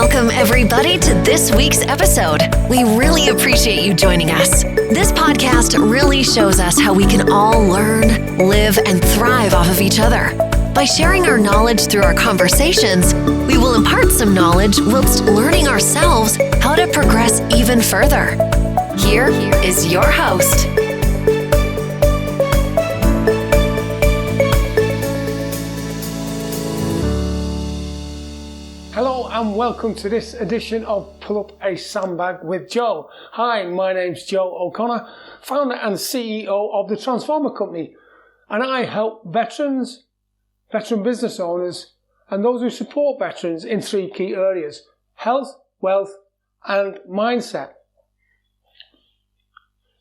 Welcome, everybody, to this week's episode. We really appreciate you joining us. This podcast really shows us how we can all learn, live, and thrive off of each other. By sharing our knowledge through our conversations, we will impart some knowledge whilst learning ourselves how to progress even further. Here is your host. Hello and welcome to this edition of Pull Up A Sandbag with Joe. Hi, my name's Joe O'Connor, founder and CEO of the Transformer Company, and I help veterans, veteran business owners, and those who support veterans in three key areas: health, wealth, and mindset.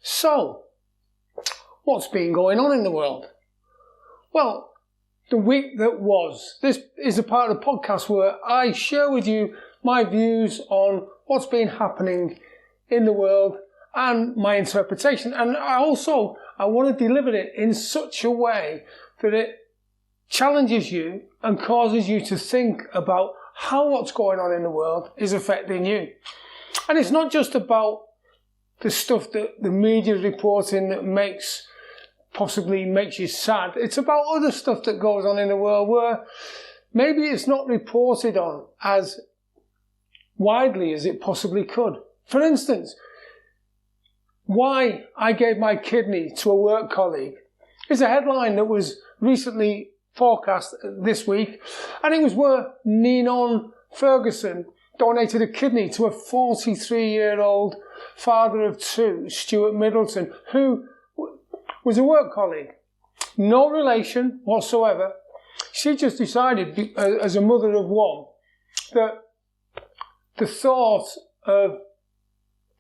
So, what's been going on in the world? Well, the week that was. This is a part of the podcast where I share with you my views on what's been happening in the world and my interpretation. And I want to deliver it in such a way that it challenges you and causes you to think about how what's going on in the world is affecting you. And it's not just about the stuff that the media is reporting that possibly makes you sad. It's about other stuff that goes on in the world where maybe it's not reported on as widely as it possibly could. For instance, why I gave my kidney to a work colleague is a headline that was recently forecast this week, and it was where Ninon Ferguson donated a kidney to a 43-year-old father of two, Stuart Middleton, who was a work colleague. No relation whatsoever. She just decided, as a mother of one, that the thought of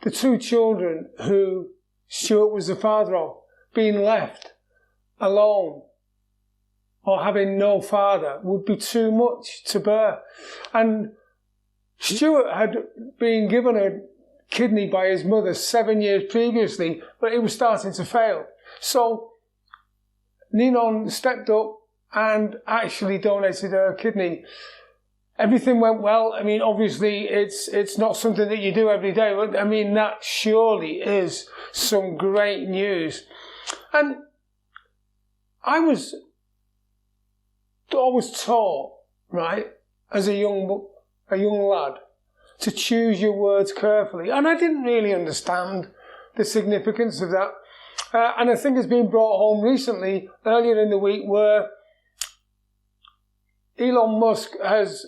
the two children who Stuart was the father of being left alone or having no father would be too much to bear. And Stuart had been given a kidney by his mother 7 years previously, but it was starting to fail. So Ninon stepped up and actually donated her kidney. Everything went well. I mean, obviously it's not something that you do every day, but I mean, that surely is some great news. And I was always taught, right, as a young lad, to choose your words carefully. And I didn't really understand the significance of that. And I think it's been brought home recently, earlier in the week, where Elon Musk has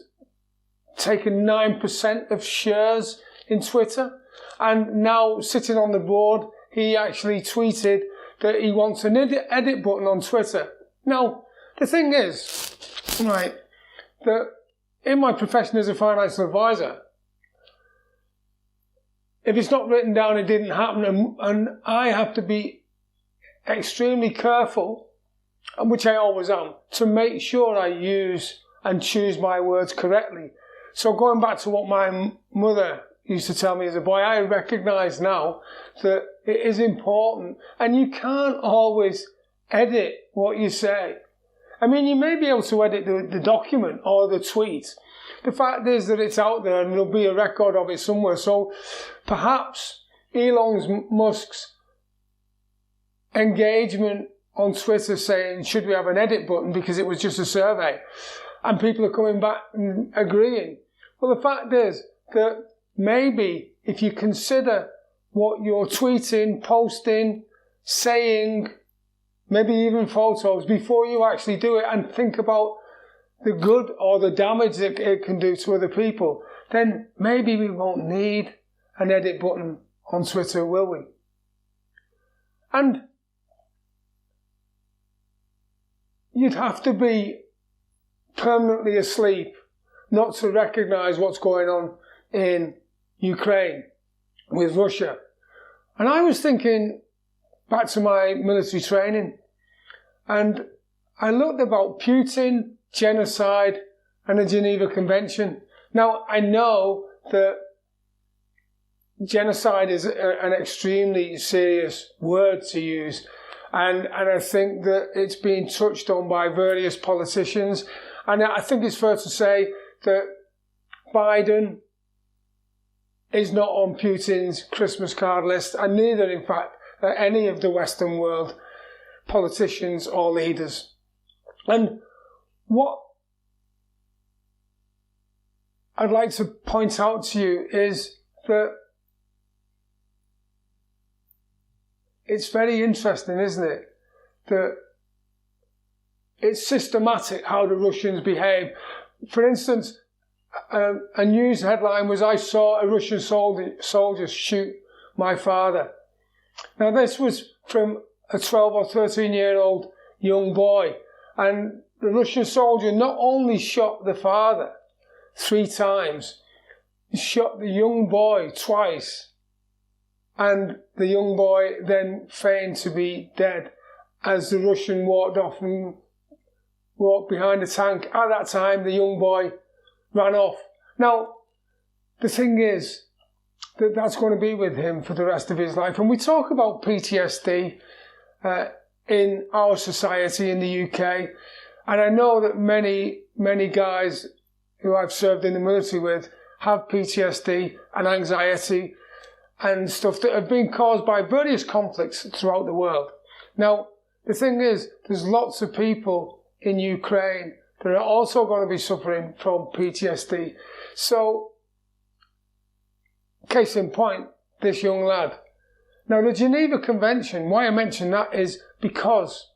taken 9% of shares in Twitter. And now, sitting on the board, he actually tweeted that he wants an edit button on Twitter. Now, the thing is, right, that in my profession as a financial advisor, if it's not written down, it didn't happen, and I have to be extremely careful, which I always am, to make sure I use and choose my words correctly. So going back to what my mother used to tell me as a boy, I recognise now that it is important, and you can't always edit what you say. I mean, you may be able to edit the document or the tweet. The fact is that it's out there and there'll be a record of it somewhere. So perhaps Elon Musk's engagement on Twitter saying, should we have an edit button, because it was just a survey, and people are coming back and agreeing. Well, the fact is that maybe if you consider what you're tweeting, posting, saying, maybe even photos, before you actually do it, and think about the good or the damage that it can do to other people, then maybe we won't need an edit button on Twitter, will we? And you'd have to be permanently asleep not to recognise what's going on in Ukraine with Russia. And I was thinking back to my military training, and I looked about Putin, genocide, and the Geneva Convention. Now, I know that genocide is an extremely serious word to use, and I think that it's been touched on by various politicians, and I think it's fair to say that Biden is not on Putin's Christmas card list, and neither, in fact, are any of the Western world politicians or leaders. And what I'd like to point out to you is that it's very interesting, isn't it, that it's systematic how the Russians behave. For instance, a news headline was, "I saw a Russian soldier shoot my father." Now this was from a 12 or 13-year-old young boy. And the Russian soldier not only shot the father 3 times, he shot the young boy twice. And the young boy then feigned to be dead as the Russian walked off and walked behind the tank. At that time, the young boy ran off. Now, the thing is that that's going to be with him for the rest of his life. And we talk about PTSD in our society in the UK. And I know that many guys who I've served in the military with have PTSD and anxiety and stuff that have been caused by various conflicts throughout the world. Now, the thing is, there's lots of people in Ukraine that are also going to be suffering from PTSD. So, case in point, this young lad. Now, the Geneva Convention, why I mention that is because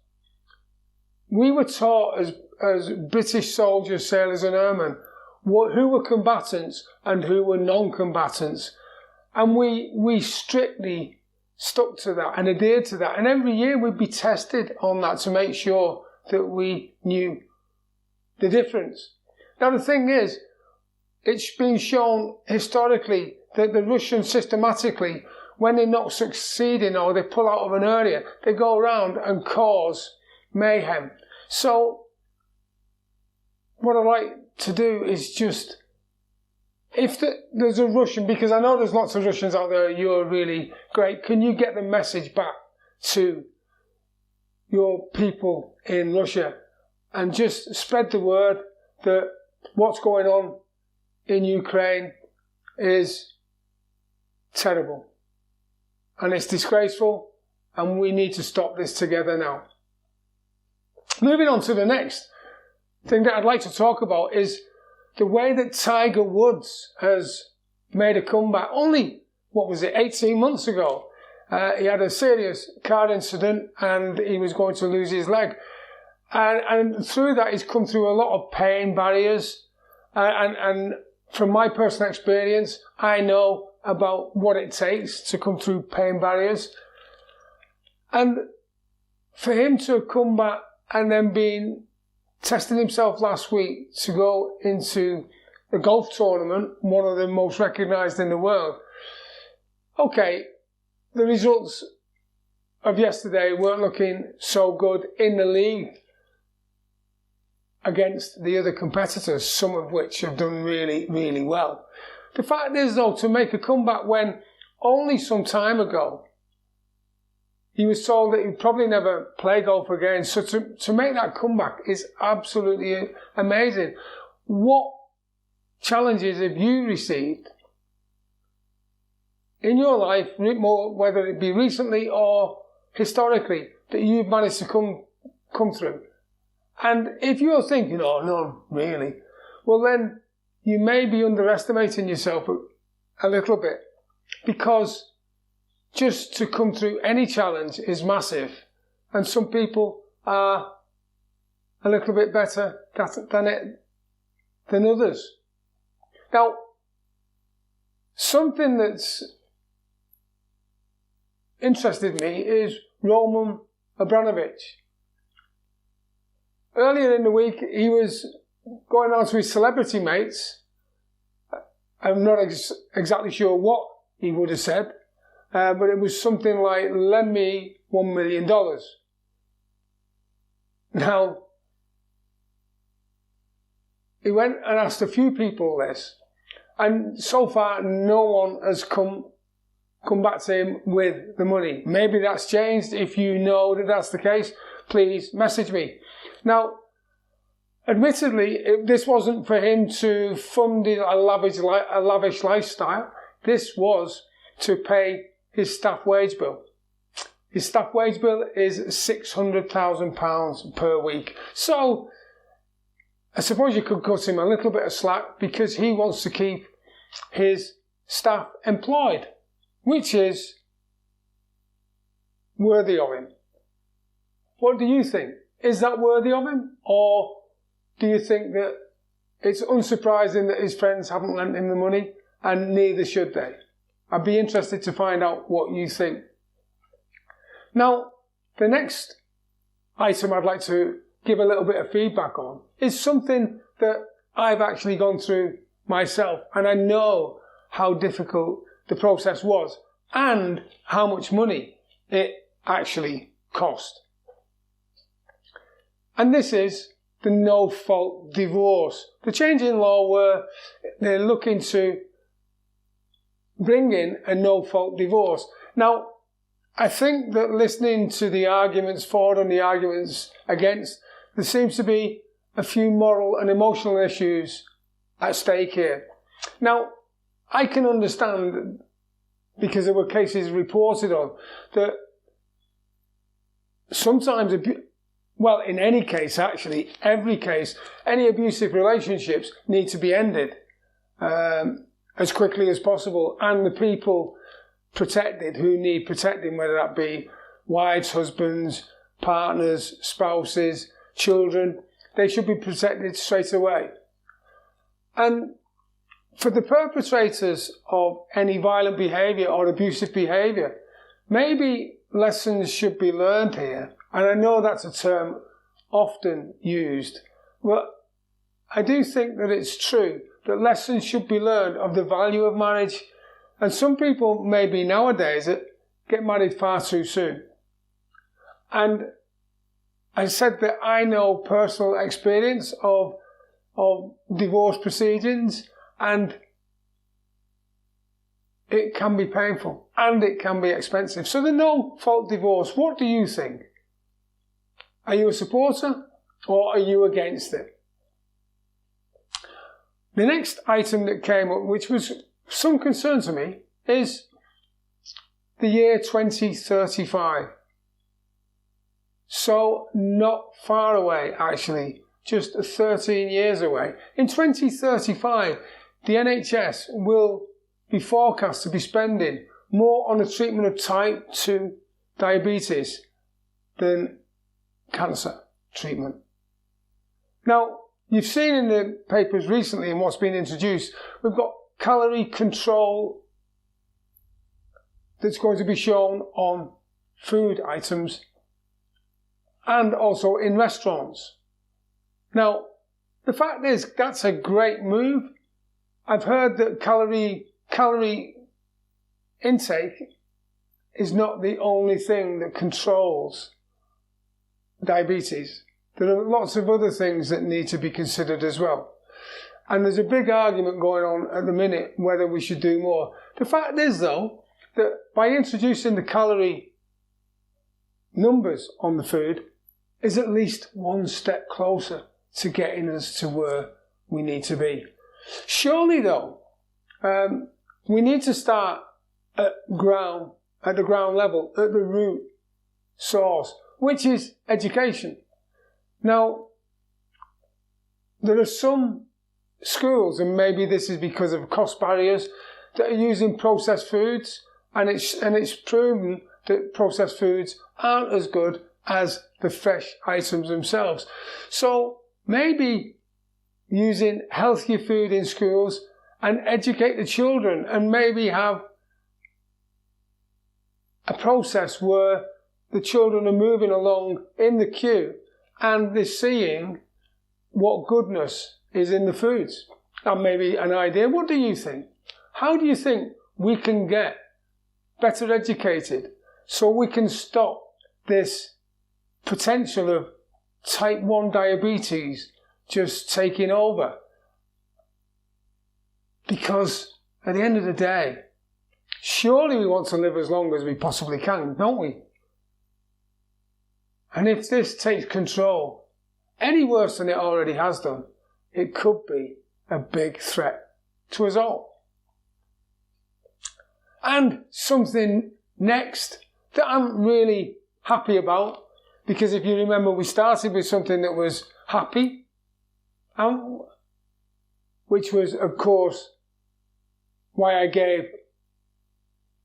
we were taught as British soldiers, sailors and airmen who were combatants and who were non-combatants. And we strictly stuck to that and adhered to that. And every year we'd be tested on that to make sure that we knew the difference. Now the thing is, it's been shown historically that the Russians systematically, when they're not succeeding or they pull out of an area, they go around and cause mayhem. So what I'd like to do is just, if there's a Russian, because I know there's lots of Russians out there, you're really great, can you get the message back to your people in Russia and just spread the word that what's going on in Ukraine is terrible and it's disgraceful and we need to stop this together now. Moving on to the next thing that I'd like to talk about is the way that Tiger Woods has made a comeback. Only, 18 months ago, he had a serious car incident and he was going to lose his leg. And through that, he's come through a lot of pain barriers. And from my personal experience, I know about what it takes to come through pain barriers. And for him to come back and then testing himself last week to go into a golf tournament, one of the most recognised in the world. Okay, the results of yesterday weren't looking so good in the league against the other competitors, some of which have done really, really well. The fact is, though, to make a comeback when only some time ago he was told that he'd probably never play golf again. So to make that comeback is absolutely amazing. What challenges have you received in your life, whether it be recently or historically, that you've managed to come through? And if you're thinking, oh, no, really, well then you may be underestimating yourself a little bit, because just to come through any challenge is massive. And some people are a little bit better than others. Now, something that's interested me is Roman Abramovich. Earlier in the week, he was going on to his celebrity mates. I'm not exactly sure what he would have said. But it was something like, lend me $1 million. Now, he went and asked a few people this, and so far no one has come back to him with the money. Maybe that's changed. If you know that that's the case, please message me. Now, admittedly, this wasn't for him to fund a lavish lifestyle. This was to pay his staff wage bill. His staff wage bill is £600,000 per week. So I suppose you could cut him a little bit of slack because he wants to keep his staff employed, which is worthy of him. What do you think? Is that worthy of him? Or do you think that it's unsurprising that his friends haven't lent him the money, and neither should they? I'd be interested to find out what you think. Now, the next item I'd like to give a little bit of feedback on is something that I've actually gone through myself, and I know how difficult the process was and how much money it actually cost. And this is the no-fault divorce. The change in law where they're looking to bring in a no-fault divorce. Now, I think that listening to the arguments for and the arguments against, there seems to be a few moral and emotional issues at stake here. Now, I can understand, because there were cases reported on, that sometimes, well, in any case, actually, every case, any abusive relationships need to be ended as quickly as possible. And the people protected who need protecting, whether that be wives, husbands, partners, spouses, children, they should be protected straight away. And for the perpetrators of any violent behaviour or abusive behaviour, maybe lessons should be learned here. And I know that's a term often used, but I do think that it's true that lessons should be learned of the value of marriage. And some people maybe nowadays get married far too soon. And I said that I know personal experience of divorce proceedings, and it can be painful and it can be expensive. So the no-fault divorce, what do you think? Are you a supporter or are you against it? The next item that came up, which was some concern to me, is the year 2035. So not far away, actually, just 13 years away. In 2035, the NHS will be forecast to be spending more on the treatment of type 2 diabetes than cancer treatment. Now, you've seen in the papers recently and what's been introduced, we've got calorie control that's going to be shown on food items and also in restaurants. Now, the fact is, that's a great move. I've heard that calorie intake is not the only thing that controls diabetes. There are lots of other things that need to be considered as well. And there's a big argument going on at the minute whether we should do more. The fact is, though, that by introducing the calorie numbers on the food is at least one step closer to getting us to where we need to be. Surely, though, we need to start at the ground level, at the root source, which is education. Now, there are some schools, and maybe this is because of cost barriers, that are using processed foods, and it's proven that processed foods aren't as good as the fresh items themselves. So maybe using healthier food in schools and educate the children, and maybe have a process where the children are moving along in the queue and they're seeing what goodness is in the foods. That may be an idea. What do you think? How do you think we can get better educated so we can stop this potential of type 1 diabetes just taking over? Because at the end of the day, surely we want to live as long as we possibly can, don't we? And if this takes control any worse than it already has done, it could be a big threat to us all. And something next that I'm really happy about, because if you remember, we started with something that was happy, which was, of course, why I gave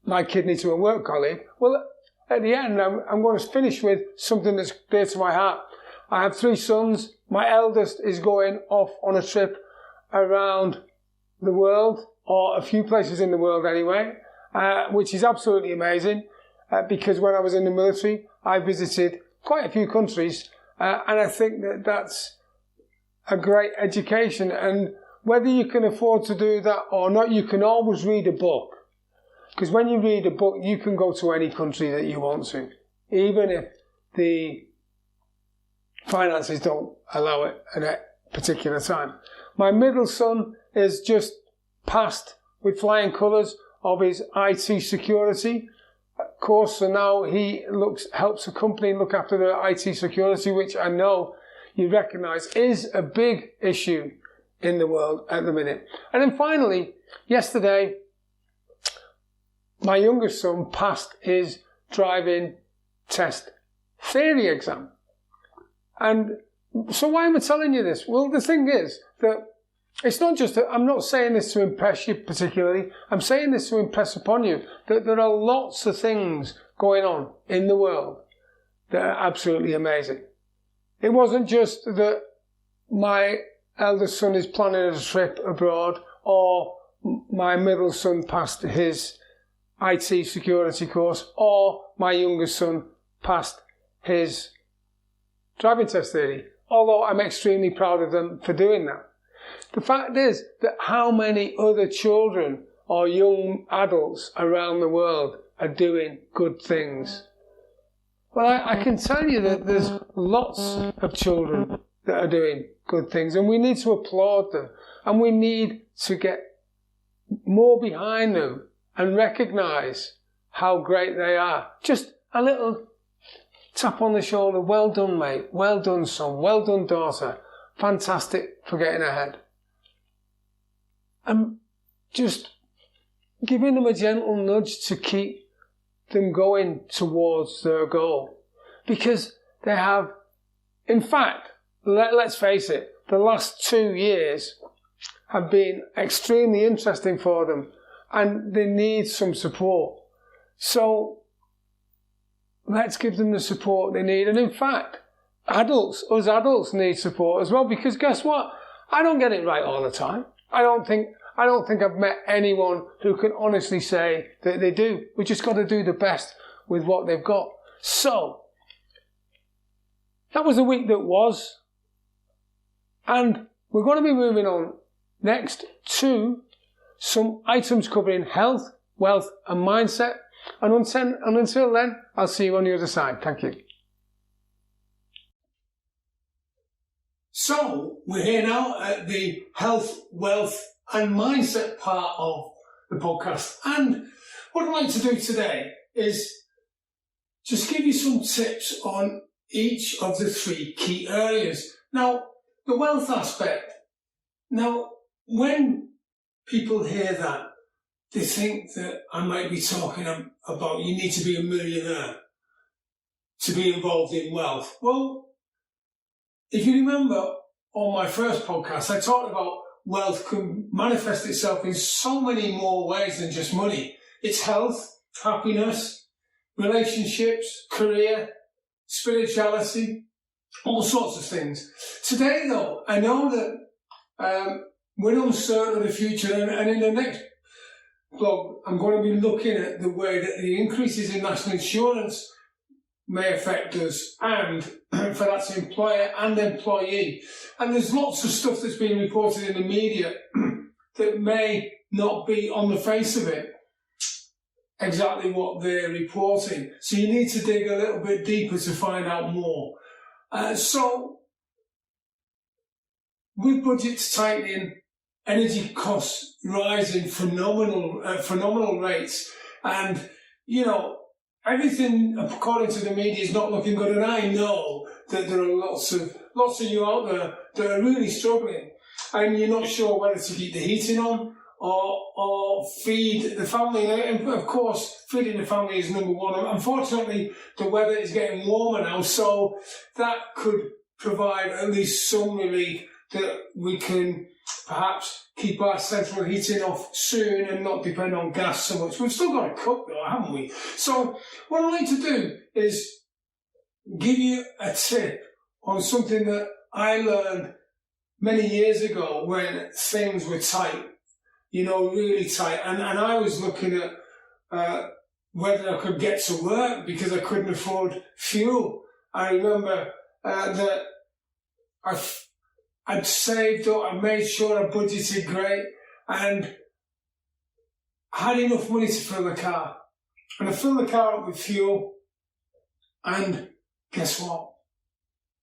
my kidney to a work colleague. Well, at the end, I'm going to finish with something that's dear to my heart. I have 3 sons. My eldest is going off on a trip around the world, or a few places in the world anyway, which is absolutely amazing, because when I was in the military, I visited quite a few countries, and I think that that's a great education. And whether you can afford to do that or not, you can always read a book. Because when you read a book, you can go to any country that you want to, even if the finances don't allow it at a particular time. My middle son is just passed with flying colours of his IT security course, so now he helps a company look after the IT security, which I know you recognise is a big issue in the world at the minute. And then finally, yesterday, my youngest son passed his driving test theory exam. And so why am I telling you this? Well, the thing is that it's not just that I'm not saying this to impress you particularly. I'm saying this to impress upon you that there are lots of things going on in the world that are absolutely amazing. It wasn't just that my eldest son is planning a trip abroad, or my middle son passed his IT security course, or my youngest son passed his driving test theory, although I'm extremely proud of them for doing that. The fact is that how many other children or young adults around the world are doing good things? Well, I can tell you that there's lots of children that are doing good things, and we need to applaud them, and we need to get more behind them and recognise how great they are. Just a little tap on the shoulder. Well done, mate. Well done, son. Well done, daughter. Fantastic for getting ahead. And just giving them a gentle nudge to keep them going towards their goal. Because they have, in fact, let's face it, the last 2 years have been extremely interesting for them, and they need some support. So let's give them the support they need. And in fact, us adults need support as well, because guess what? I don't get it right all the time. I don't think I've met anyone who can honestly say that they do. We just got to do the best with what they've got. So that was the week that was, and we're going to be moving on next to some items covering health, wealth and mindset. And until then, I'll see you on the other side. Thank you. So, we're here now at the health, wealth and mindset part of the podcast. And what I'd like to do today is just give you some tips on each of the 3 key areas. Now, the wealth aspect. Now, when people hear that, they think that I might be talking about you need to be a millionaire to be involved in wealth. Well, if you remember on my first podcast, I talked about wealth can manifest itself in so many more ways than just money. It's health, happiness, relationships, career, spirituality, all sorts of things. Today, though, I know that we're uncertain of the future, and in the next blog, I'm going to be looking at the way that the increases in national insurance may affect us, and for that's employer and employee. And there's lots of stuff that's been reported in the media that may not be on the face of it exactly what they're reporting. So you need to dig a little bit deeper to find out more. So with budgets tightening, energy costs rising phenomenal rates, and everything according to the media is not looking good. And I know that there are lots of you out there that are really struggling, and you're not sure whether to keep the heating on or feed the family. And of course, feeding the family is number one. Unfortunately, the weather is getting warmer now, so that could provide at least some relief that we can perhaps keep our central heating off soon and not depend on gas so much. We've still got to cook though, haven't we? So what I'd like to do is give you a tip on something that I learned many years ago when things were tight, really tight. And I was looking at whether I could get to work because I couldn't afford fuel. I remember that I'd saved up, I made sure I budgeted great, and I had enough money to fill the car. And I filled the car up with fuel, and guess what?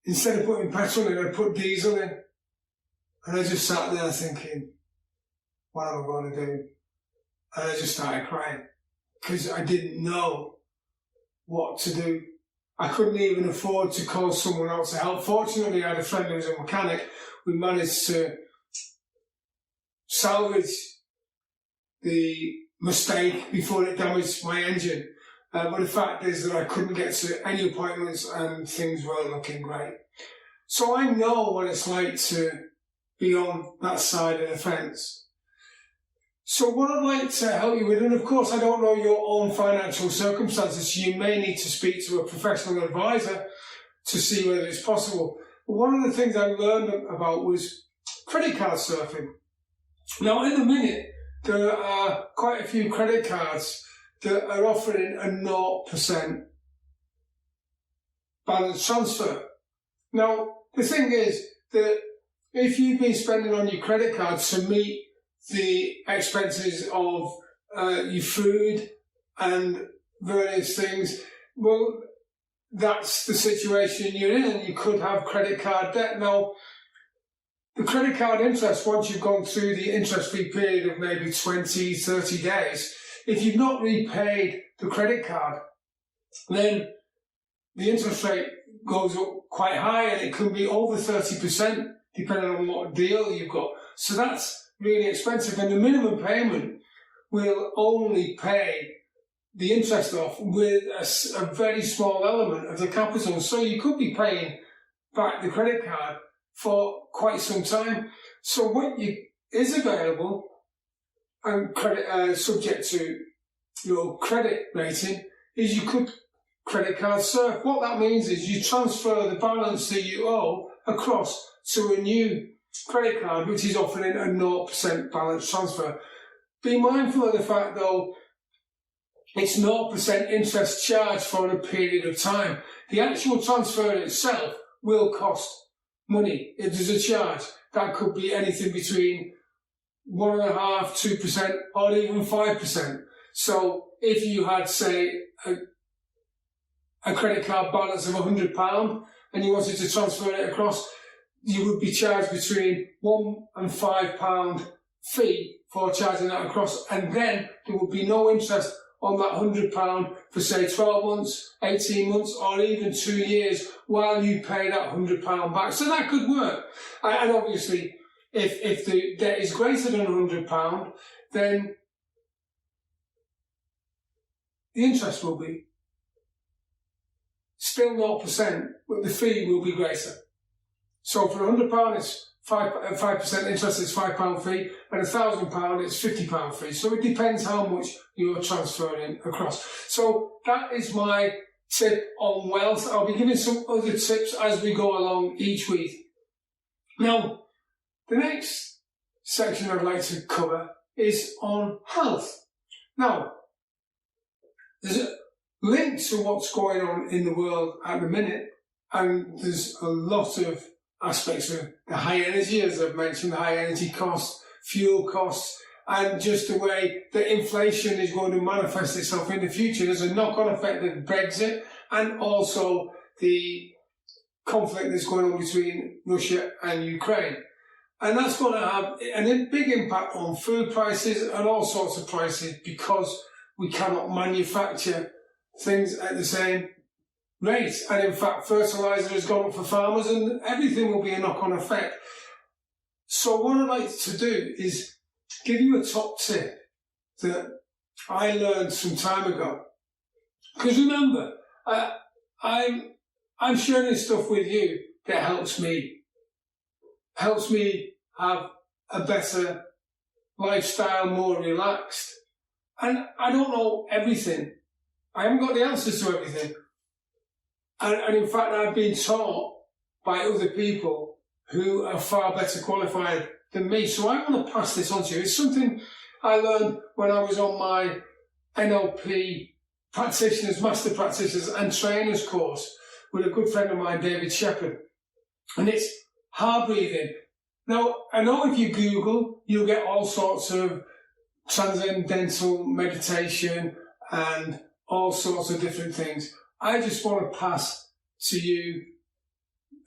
Instead of putting petrol in, I put diesel in. And I just sat there thinking, what am I going to do? And I just started crying because I didn't know what to do. I couldn't even afford to call someone else to help. Fortunately, I had a friend who was a mechanic. We managed to salvage the mistake before it damaged my engine. But the fact is that I couldn't get to any appointments and things weren't looking great. So I know what it's like to be on that side of the fence. So what I'd like to help you with, and of course I don't know your own financial circumstances, so you may need to speak to a professional advisor to see whether it's possible. But one of the things I learned about was credit card surfing. Now in the minute, there are quite a few credit cards that are offering a 0% balance transfer. Now the thing is that if you've been spending on your credit card to meet the expenses of your food and various things, well, that's the situation you're in, and you could have credit card debt. Now, the credit card interest, once you've gone through the interest-free period of maybe 20, 30 days, if you've not repaid the credit card, then the interest rate goes up quite high, and it can be over 30%, depending on what deal you've got. So that's really expensive, and the minimum payment will only pay the interest off with a very small element of the capital. So you could be paying back the credit card for quite some time. So what is available and credit subject to your credit rating is you could credit card surf. What that means is you transfer the balance that you owe across to a new credit card, which is offering a 0% balance transfer. Be mindful of the fact, though, it's 0% interest charged for a period of time. The actual transfer itself will cost money. If there's a charge, that could be anything between 1.5%, 2%, or even 5%. So if you had, say, a credit card balance of £100 and you wanted to transfer it across, you would be charged between £1 and £5 fee for charging that across, and then there would be no interest on that £100 for say 12 months, 18 months, or even 2 years while you pay that £100 back. So that could work. And obviously, if the debt is greater than £100, then the interest will be still 0%, but the fee will be greater. So for £100, it's 5% interest, it's £5 fee, and £1,000, it's £50 fee. So it depends how much you're transferring across. So that is my tip on wealth. I'll be giving some other tips as we go along each week. Now, the next section I'd like to cover is on health. Now, there's a link to what's going on in the world at the minute, and there's a lot of aspects of the high energy, as I've mentioned, the high energy costs, fuel costs, and just the way that inflation is going to manifest itself in the future. There's a knock-on effect of Brexit and also the conflict that's going on between Russia and Ukraine. And that's going to have a big impact on food prices and all sorts of prices because we cannot manufacture things at the same rate. And in fact, fertiliser has gone up for farmers and everything will be a knock-on effect. So what I'd like to do is give you a top tip that I learned some time ago. Because remember, I'm sharing stuff with you that helps me have a better lifestyle, more relaxed. And I don't know everything. I haven't got the answers to everything. And in fact, I've been taught by other people who are far better qualified than me. So I want to pass this on to you. It's something I learned when I was on my NLP practitioners, master practitioners and trainers course with a good friend of mine, David Shepherd. And it's heart breathing. Now, I know if you Google, you'll get all sorts of transcendental meditation and all sorts of different things. I just want to pass to you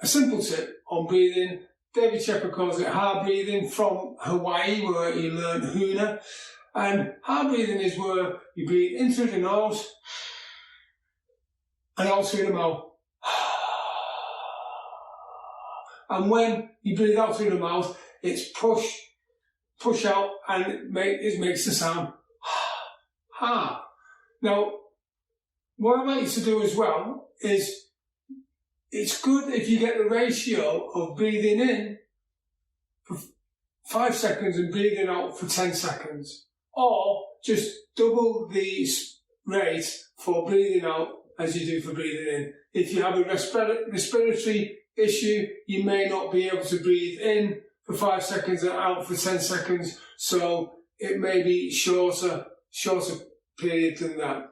a simple tip on breathing. David Shepherd calls it heart breathing, from Hawaii, where he learned Huna. And heart breathing is where you breathe in through the nose and out through the mouth. And when you breathe out through the mouth, it's push out, and it makes the sound ha. Now, what I'd like you to do as well is, it's good if you get the ratio of breathing in for 5 seconds and breathing out for 10 seconds. Or just double the rate for breathing out as you do for breathing in. If you have a respiratory issue, you may not be able to breathe in for 5 seconds and out for 10 seconds. So it may be shorter period than that.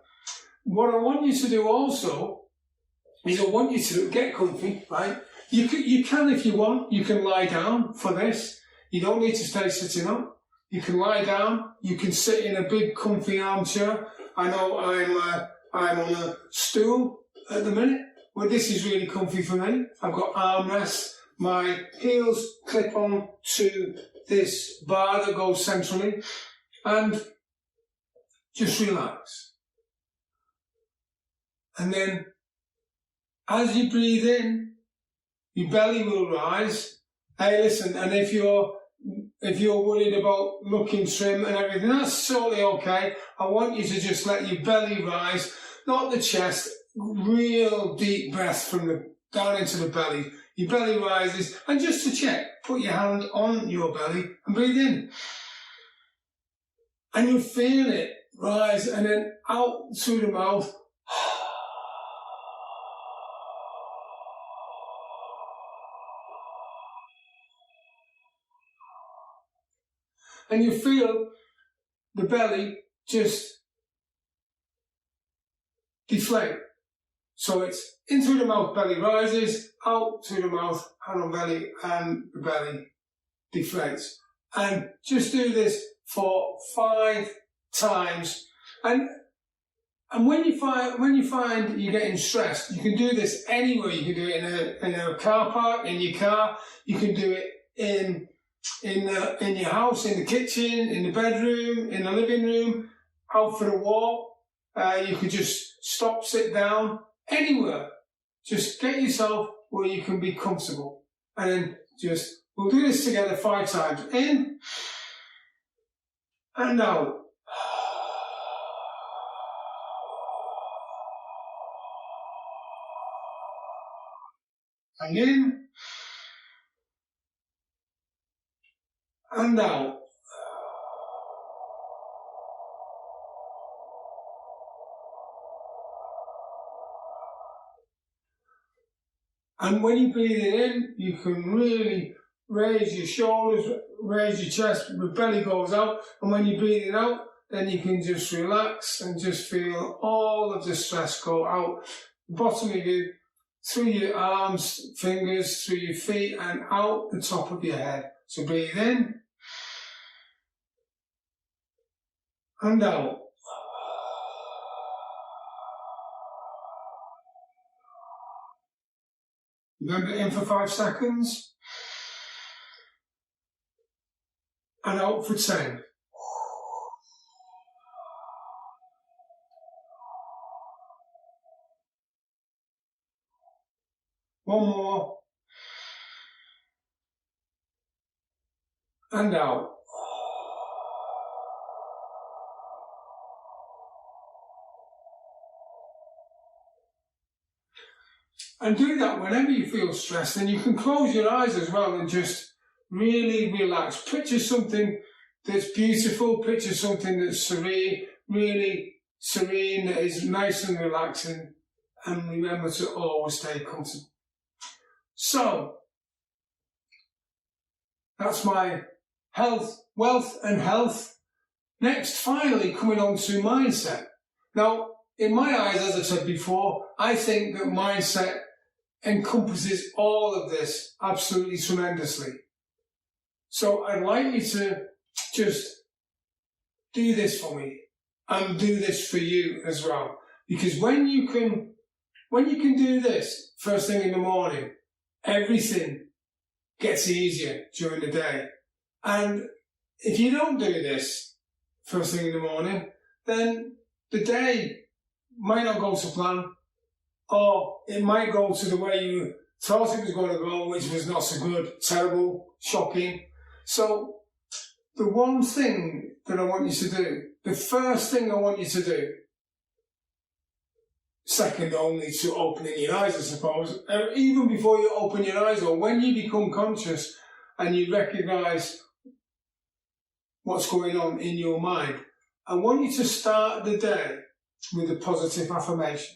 What I want you to do also is I want you to get comfy, right? You can, if you want, you can lie down for this. You don't need to stay sitting up. You can lie down. You can sit in a big comfy armchair. I know I'm on a stool at the minute, but this is really comfy for me. I've got armrests. My heels clip on to this bar that goes centrally, and just relax. And then as you breathe in, your belly will rise. Hey, listen, and if you're worried about looking trim and everything, that's totally okay. I want you to just let your belly rise, not the chest. Real deep breath from down into the belly. Your belly rises, and just to check, put your hand on your belly and breathe in. And you'll feel it rise, and then out through the mouth. And you feel the belly just deflate. So it's in through the mouth, belly rises, out through the mouth, hand on belly, and the belly deflates. And just do this for 5 times. And when you find you're getting stressed, you can do this anywhere. You can do it in a car park, in your car. You can do it in your house, in the kitchen, in the bedroom, in the living room, out for a walk. You could just stop, sit down, anywhere. Just get yourself where you can be comfortable. And then we'll do this together 5 times. In and out. And in and out. And when you're breathing in, you can really raise your shoulders, raise your chest, the belly goes out. And when you're breathing out, then you can just relax and just feel all of the stress go out the bottom of you, through your arms, fingers, through your feet, and out the top of your head. So breathe in and out. Remember, in for 5 seconds and out for 10. One more and out. And do that whenever you feel stressed. And you can close your eyes as well and just really relax. Picture something that's beautiful. Picture something that's serene, really serene, that is nice and relaxing. And remember to always stay comfortable. So, that's my health, wealth and health. Next, finally, coming on to mindset. Now, in my eyes, as I've said before, I think that mindset encompasses all of this absolutely tremendously. So I'd like you to just do this for me and do this for you as well. Because when you can do this first thing in the morning, everything gets easier during the day. And if you don't do this first thing in the morning, then the day might not go to plan, or it might go to the way you thought it was going to go, which was not so good, terrible, shocking. So the one thing that I want you to do, the first thing I want you to do, second only to opening your eyes, I suppose, even before you open your eyes, or when you become conscious and you recognise what's going on in your mind, I want you to start the day with a positive affirmation.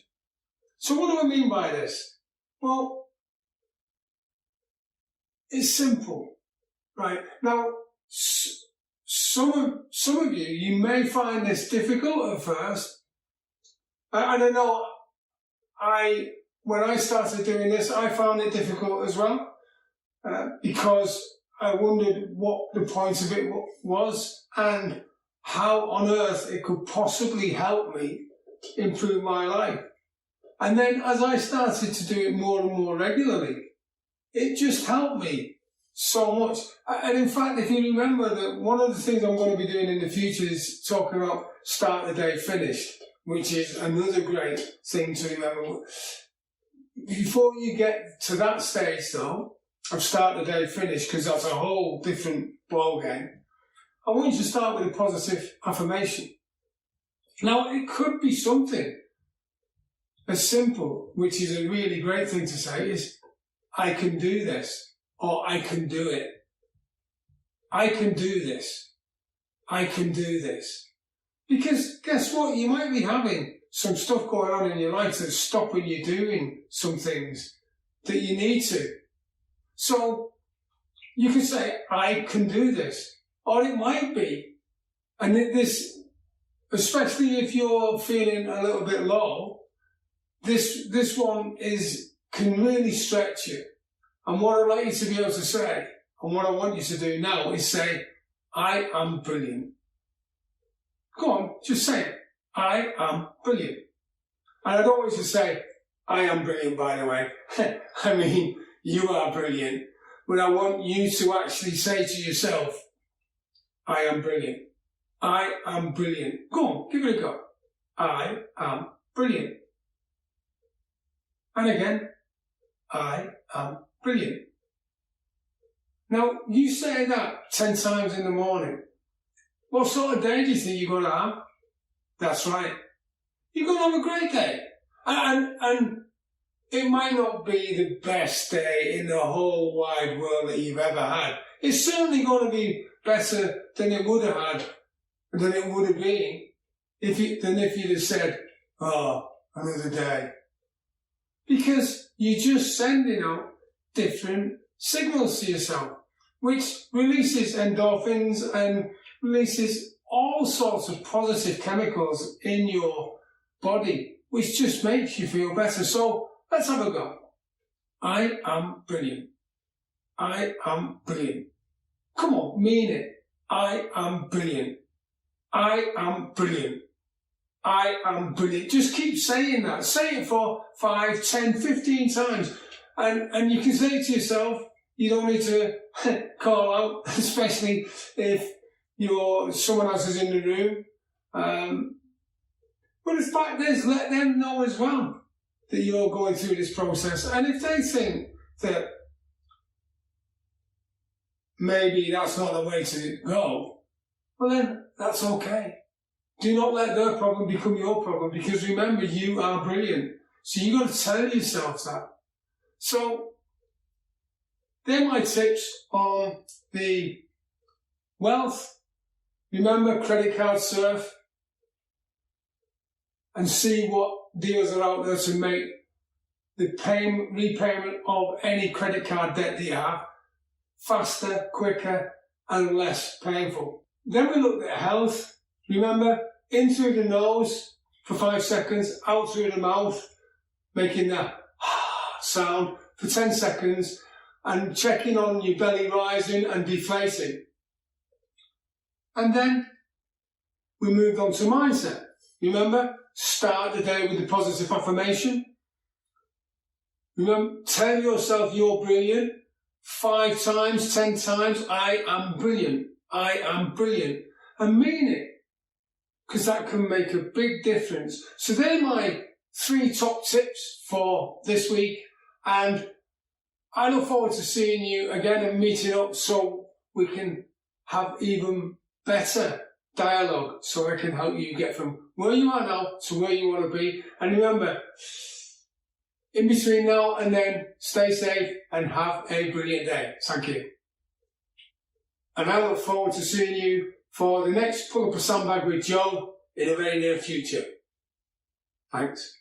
So what do I mean by this? Well, it's simple, right? Now, some of you may find this difficult at first. And I know when I started doing this, I found it difficult as well, because I wondered what the point of it was and how on earth it could possibly help me improve my life. And then as I started to do it more and more regularly, it just helped me so much. And in fact, if you remember that one of the things I'm going to be doing in the future is talking about start the day finished, which is another great thing to remember. Before you get to that stage though, of start the day finished, because that's a whole different ballgame, I want you to start with a positive affirmation. Now, it could be something as simple, which is a really great thing to say, is I can do this, or I can do it. I can do this. I can do this. Because guess what? You might be having some stuff going on in your life that's stopping you doing some things that you need to. So you can say, I can do this. Or it might be, and this, especially if you're feeling a little bit low, this one can really stretch you. And what I'd like you to be able to say, and what I want you to do now, is say, I am brilliant. Go on, just say it. I am brilliant. And I don't want you to say, I am brilliant, by the way. I mean, you are brilliant. But I want you to actually say to yourself, I am brilliant. I am brilliant. Go on, give it a go. I am brilliant. And again, I am brilliant. Now, you say that 10 times in the morning. What sort of day do you think you're going to have? That's right. You're going to have a great day. And it might not be the best day in the whole wide world that you've ever had. It's certainly going to be better than it would have been if you'd have said, oh, another day. Because you're just sending out different signals to yourself, which releases endorphins and releases all sorts of positive chemicals in your body, which just makes you feel better. So let's have a go. I am brilliant. I am brilliant. Come on, mean it. I am brilliant. I am brilliant. I am brilliant. Just keep saying that. Say it for 5, 10, 15 times. And you can say it to yourself. You don't need to call out, especially if someone else is in the room. But the fact is, let them know as well that you're going through this process. And if they think that maybe that's not the way to go, well then, that's okay. Do not let their problem become your problem, because remember, you are brilliant. So you've got to tell yourself that. So, they're my tips on the wealth. Remember, credit card surf and see what deals are out there to make the repayment of any credit card debt that you have faster, quicker, and less painful. Then we looked at health. Remember, in through the nose for 5 seconds, out through the mouth, making that sound for 10 seconds, and checking on your belly rising and deflating. And then we moved on to mindset. Remember, start the day with the positive affirmation. Remember, tell yourself you're brilliant 5 times, 10 times. I am brilliant. I am brilliant. And mean it, because that can make a big difference. So they're my 3 top tips for this week. And I look forward to seeing you again and meeting up so we can have even better dialogue, so I can help you get from where you are now to where you want to be. And remember, in between now and then, stay safe and have a brilliant day. Thank you. And I look forward to seeing you for the next Pull Up A Sandbag with Joe in the very near future. Thanks.